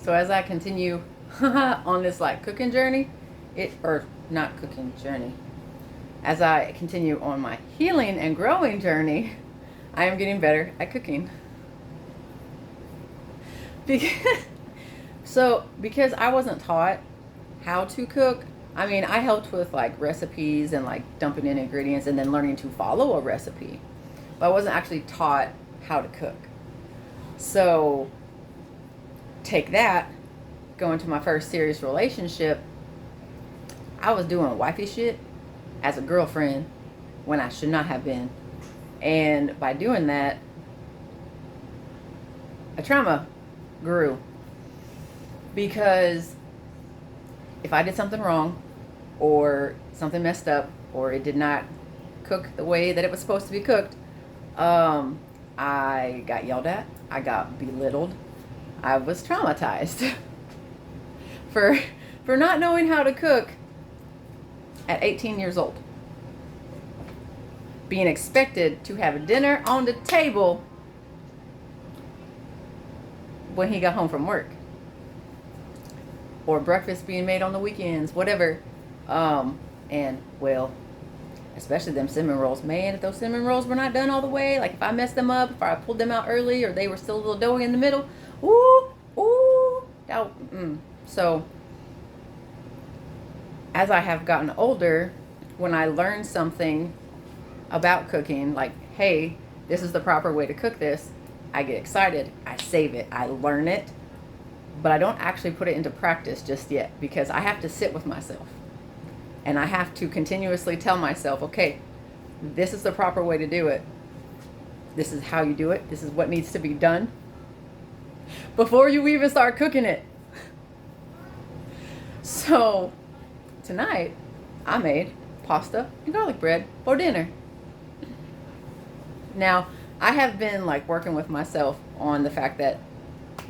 So as I continue on this like cooking journey, or not cooking journey, as I continue on my healing and growing journey, I am getting better at cooking. Because, because I wasn't taught how to cook, I mean, I helped with like recipes and like dumping in ingredients and then learning to follow a recipe. But I wasn't actually taught how to cook. So take that, go into my first serious relationship, I was doing wifey shit as a girlfriend when I should not have been. And by doing that, a trauma grew. Because if I did something wrong or something messed up or it did not cook the way that it was supposed to be cooked, I got yelled at, I got belittled, I was traumatized for not knowing how to cook at 18 years old. Being expected to have dinner on the table when he got home from work. Or breakfast being made on the weekends, whatever. And well, especially them cinnamon rolls. Man, if those cinnamon rolls were not done all the way, like if I messed them up, if I pulled them out early, or they were still a little doughy in the middle, So, as I have gotten older, when I learn something about cooking, like, hey, this is the proper way to cook this, I get excited, I save it, I learn it, but I don't actually put it into practice just yet because I have to sit with myself. And I have to continuously tell myself, okay, this is the proper way to do it. This is how you do it. This is what needs to be done before you even start cooking it. So tonight, I made pasta and garlic bread for dinner. Now, I have been like working with myself on the fact that,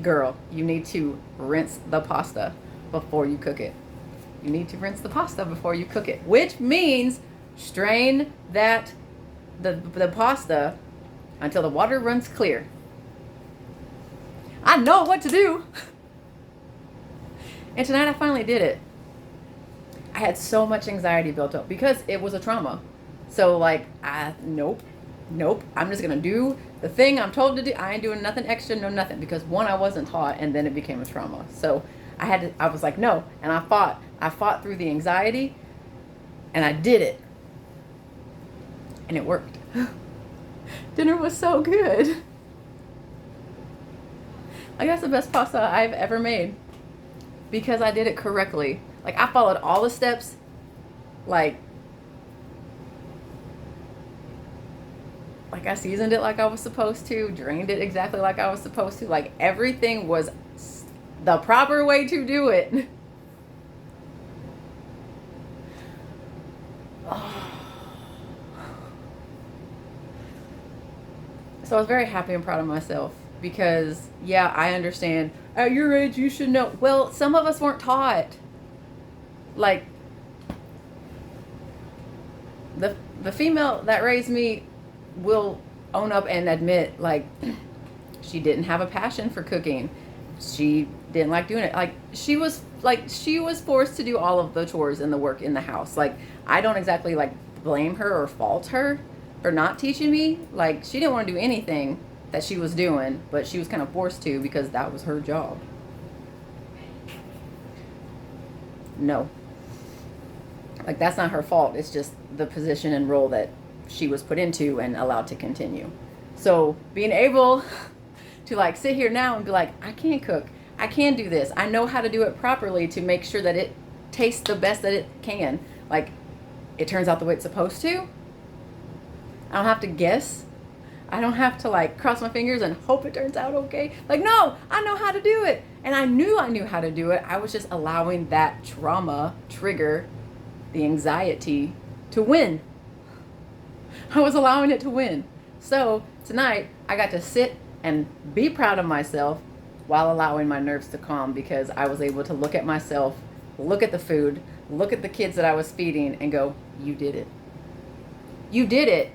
girl, you need to rinse the pasta before you cook it. You need to rinse the pasta before you cook it, which means strain the pasta until the water runs clear. I know what to do. And tonight I finally did it. I had so much anxiety built up because it was a trauma. So like, nope. I'm just going to do the thing I'm told to do. I ain't doing nothing extra, no nothing. Because one, I wasn't taught, and then it became a trauma. So I was like, no. And I fought through the anxiety, and I did it. And it worked. Dinner was so good. Like, that's the best pasta I've ever made. Because I did it correctly. Like, I followed all the steps. Like I seasoned it like I was supposed to, drained it exactly like I was supposed to. Like, everything was the proper way to do it. So I was very happy and proud of myself because, yeah, I understand. At your age, you should know. Well, some of us weren't taught. Like, the female that raised me will own up and admit, like, she didn't have a passion for cooking. She didn't like doing it. Like, she was forced to do all of the chores and the work in the house. Like, I don't exactly like blame her or fault her for not teaching me. Like, she didn't want to do anything that she was doing, but she was kind of forced to because that was her job. No. Like, that's not her fault. It's just the position and role that she was put into and allowed to continue. So being able to like sit here now and be like, I can't cook. I can do this. I know how to do it properly to make sure that it tastes the best that it can. Like, it turns out the way it's supposed to. I don't have to guess. I don't have to like cross my fingers and hope it turns out okay. Like, no, I know how to do it. And I knew how to do it. I was just allowing that trauma trigger the anxiety to win. I was allowing it to win. So tonight I got to sit and be proud of myself while allowing my nerves to calm because I was able to look at myself, look at the food, look at the kids that I was feeding and go, you did it. You did it.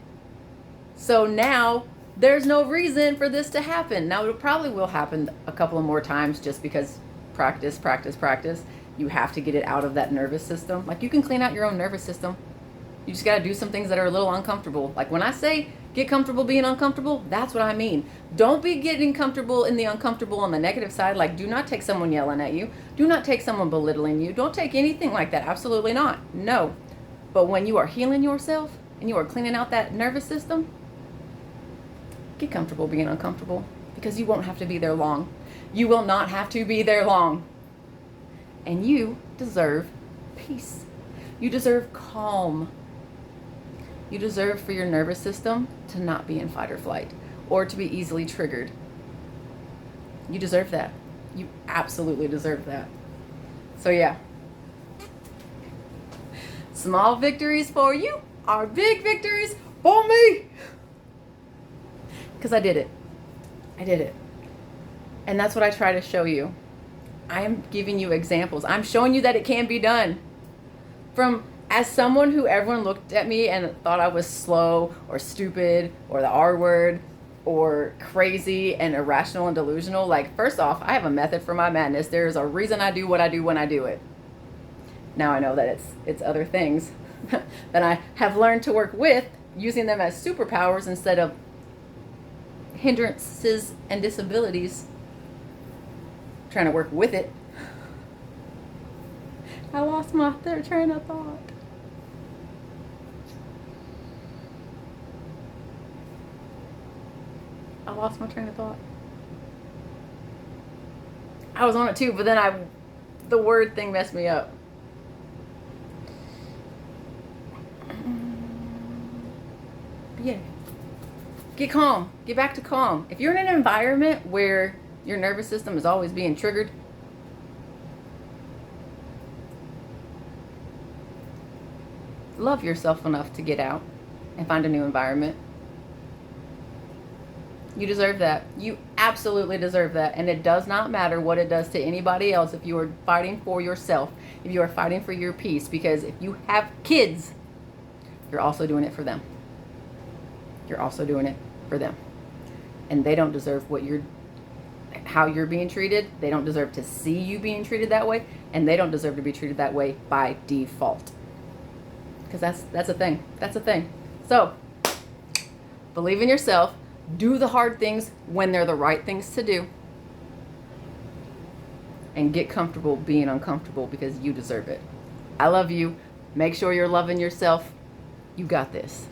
So now there's no reason for this to happen. Now it probably will happen a couple of more times just because practice, practice, practice. You have to get it out of that nervous system. Like, you can clean out your own nervous system. You just got to do some things that are a little uncomfortable. Like, when I say get comfortable being uncomfortable, that's what I mean. Don't be getting comfortable in the uncomfortable on the negative side. Like, do not take someone yelling at you. Do not take someone belittling you. Don't take anything like that. Absolutely not. No. But when you are healing yourself and you are cleaning out that nervous system, get comfortable being uncomfortable, because you won't have to be there long. You will not have to be there long. And you deserve peace. You deserve calm. You deserve for your nervous system to not be in fight or flight or to be easily triggered. You deserve that. You absolutely deserve that. So yeah. Small victories for you are big victories for me. Because I did it. I did it. And that's what I try to show you. I'm giving you examples. I'm showing you that it can be done. As someone who everyone looked at me and thought I was slow or stupid or the R word or crazy and irrational and delusional. Like, first off, I have a method for my madness. There's a reason I do what I do when I do it. Now I know that it's other things that I have learned to work with, using them as superpowers instead of hindrances and disabilities. Trying to work with it. I lost my train of thought. I lost my train of thought. I was on it too, but then the word thing messed me up. Yeah. Get calm. Get back to calm. If you're in an environment where your nervous system is always being triggered, love yourself enough to get out and find a new environment. You deserve that. You absolutely deserve that. And it does not matter what it does to anybody else if you are fighting for yourself, if you are fighting for your peace, because if you have kids, you're also doing it for them. You're also doing it for them. And they don't deserve how you're being treated. They don't deserve to see you being treated that way. And they don't deserve to be treated that way by default. Because that's a thing. That's a thing. So, believe in yourself. Do the hard things when they're the right things to do. And get comfortable being uncomfortable, because you deserve it. I love you. Make sure you're loving yourself. You got this.